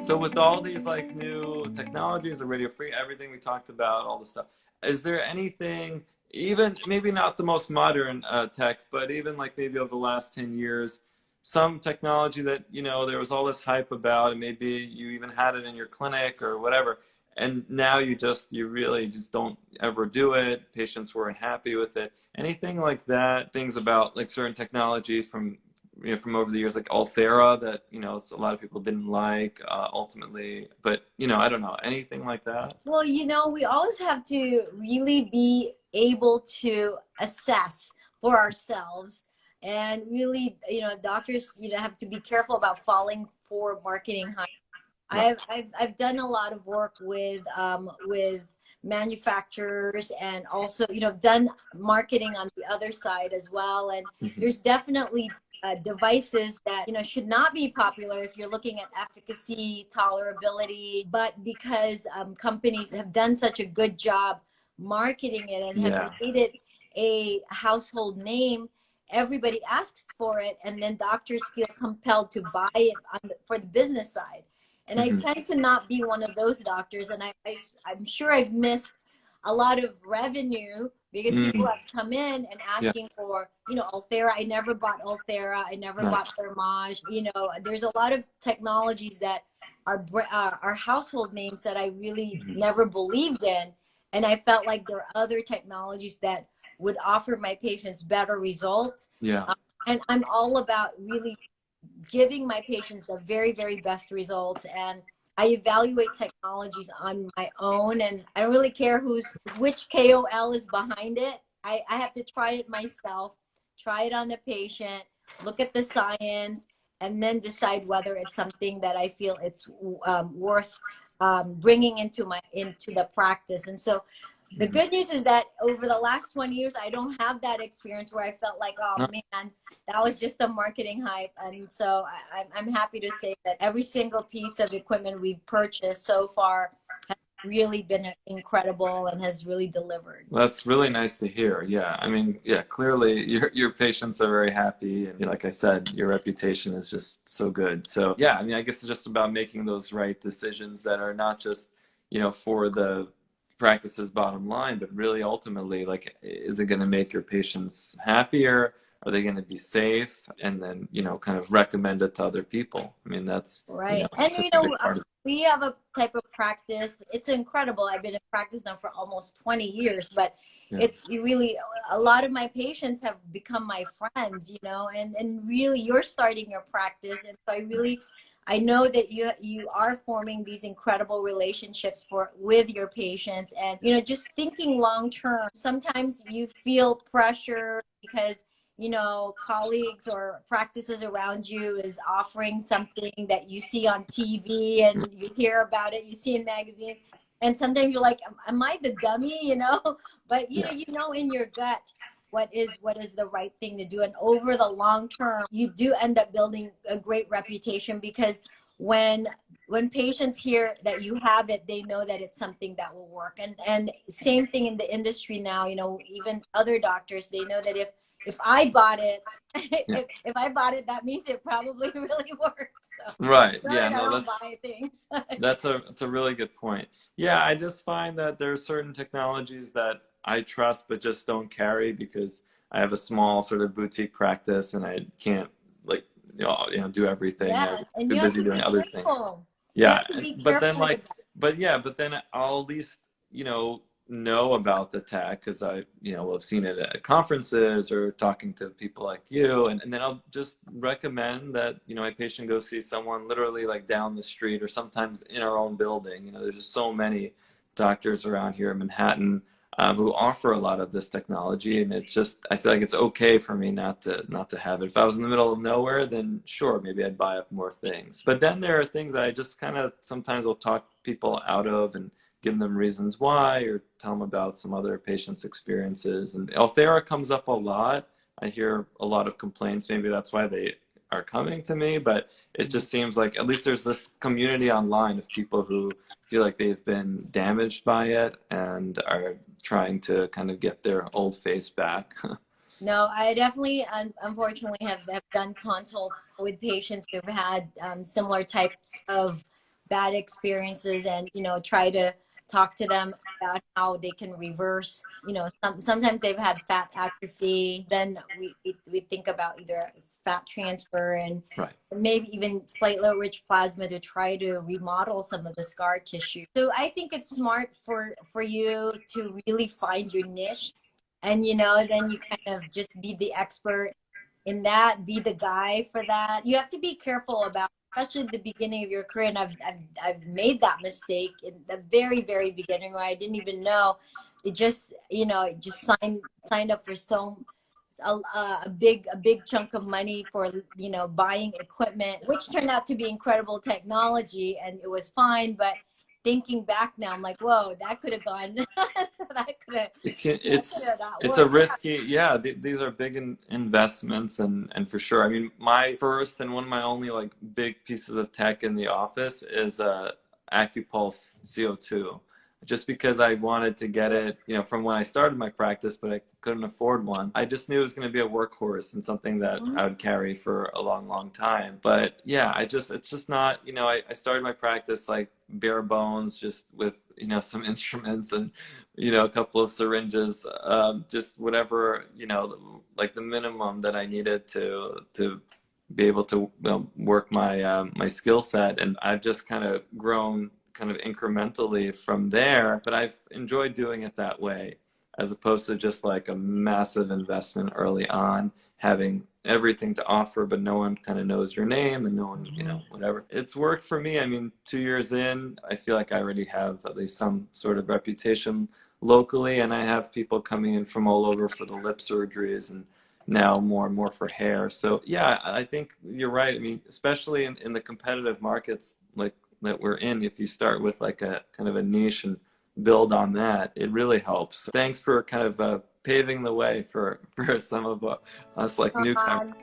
So with all these like new technologies, the radio free, everything we talked about, all this stuff, is there anything, even maybe not the most modern tech, but even like maybe over the last 10 years, some technology that, you know, there was all this hype about, and maybe you even had it in your clinic or whatever, and now you really just don't ever do it. Patients weren't happy with it. Anything like that, things about like certain technologies from, you know, from over the years, like Althera that, you know, a lot of people didn't like ultimately, but, you know, I don't know, anything like that? Well, you know, we always have to really be able to assess for ourselves, and really, you know, doctors, you know, have to be careful about falling for marketing hype. Right. I've done a lot of work with manufacturers, and also, you know, done marketing on the other side as well. And Mhm. there's definitely devices that, you know, should not be popular if you're looking at efficacy, tolerability, but because companies have done such a good job marketing it and have Yeah. made it a household name, everybody asks for it, and then doctors feel compelled to buy it for the business side. And I Hmm. tend to not be one of those doctors. And I'm sure I've missed a lot of revenue because people Mm. have come in and Yeah. asking for, you know, Althera. I never bought Althera. I never bought Nice. Thermage. You know, there's a lot of technologies that are household names that I really Mhm. never believed in. And I felt like there are other technologies that would offer my patients better results. Yeah. And I'm all about really giving my patients the very, very best results. And I evaluate technologies on my own, and I don't really care which KOL is behind it. I have to try it myself, try it on the patient, look at the science, and then decide whether it's something that I feel it's worth bringing into the practice. And so the Mhm. good news is that over the last 20 years, I don't have that experience where I felt like, oh No. man, that was just a marketing hype. And so I'm happy to say that every single piece of equipment we've purchased so far has really been incredible and has really delivered. That's really nice to hear. Yeah, I mean, yeah, clearly your patients are very happy, and like I said, your reputation is just so good. So yeah, I mean, I guess it's just about making those right decisions that are not just, you know, for the practice's bottom line, but really ultimately, like, is it going to make your patients happier? Are they going to be safe? And then, you know, kind of recommend it to other people. I mean, that's, you know, Right. And, such you a big know, part of we have a type of practice. It's incredible. I've been in practice now for almost 20 years, but it. it's really a lot of my patients have become my friends, you know, and really you're starting your practice. And so I know that you are forming these incredible relationships with your patients, and, you know, just thinking long term. Sometimes you feel pressure because, you know, colleagues or practices around you is offering something that you see on TV and you hear about it, you see in magazines, and sometimes you're like, am I the dummy, you know? But Yeah. you know in your gut what is the right thing to do. And over the long term, you do end up building a great reputation, because when patients hear that you have it, they know that it's something that will work. And same thing in the industry now, you know, even other doctors, they know that if I bought it, Yeah. if I bought it, that means it probably really works. So Right. sorry, Yeah. I No, don't buy things. that's a really good point. Yeah, I just find that there are certain technologies that I trust but just don't carry because I have a small sort of boutique practice and I can't like do everything. I'm Yes, and too you have busy to doing be other things. careful. You Yeah, have to be but then careful like, with that. but then I'll at least, know about the tech because I, will have seen it at conferences or talking to people like you. And then I'll just recommend that, my patient go see someone literally like down the street or sometimes in our own building. There's just so many doctors around here in Manhattan who offer a lot of this technology, and it's just I feel like it's okay for me not to have it. If I was in the middle of nowhere, then sure, maybe I'd buy up more things. But then there are things that I just kind of sometimes will talk people out of and give them reasons why, or tell them about some other patients' experiences. And Althera comes up a lot. I hear a lot of complaints. Maybe that's why they are coming to me, but it just seems like at least there's this community online of people who feel like they've been damaged by it and are trying to kind of get their old face back. No, I definitely, unfortunately, have done consults with patients who've had similar types of bad experiences and, try to talk to them about how they can reverse, sometimes they've had fat atrophy. Then we think about either fat transfer and Right. maybe even platelet rich plasma to try to remodel some of the scar tissue. So I think it's smart for you to really find your niche, and then you kind of just be the expert in that, be the guy for that. You have to be careful about, especially the beginning of your career. And I've made that mistake in the very, very beginning where I didn't even know. It just, just signed up for a big chunk of money for, buying equipment, which turned out to be incredible technology, and it was fine. But thinking back now, I'm like, whoa, that could have gone, that could have, not It's a worked. risky, yeah, these are big investments, and for sure. I mean, my first and one of my only like big pieces of tech in the office is AccuPulse CO2, just because I wanted to get it, from when I started my practice, but I couldn't afford one. I just knew it was going to be a workhorse and something that Mhm. I would carry for a long, long time. But yeah, it's just not, I started my practice like bare bones, just with, some instruments and, a couple of syringes, just whatever, like the minimum that I needed to be able to work my skill set. And I've just kind of grown kind of incrementally from there, but I've enjoyed doing it that way, as opposed to just like a massive investment early on, having everything to offer, but no one kind of knows your name and no one, whatever. It's worked for me. I mean, 2 years in, I feel like I already have at least some sort of reputation locally, and I have people coming in from all over for the lip surgeries and now more and more for hair. So yeah, I think you're right. I mean, especially in the competitive markets like that we're in, if you start with like a kind of a niche and build on that, it really helps. Thanks for kind of paving the way for some of us like newcomers.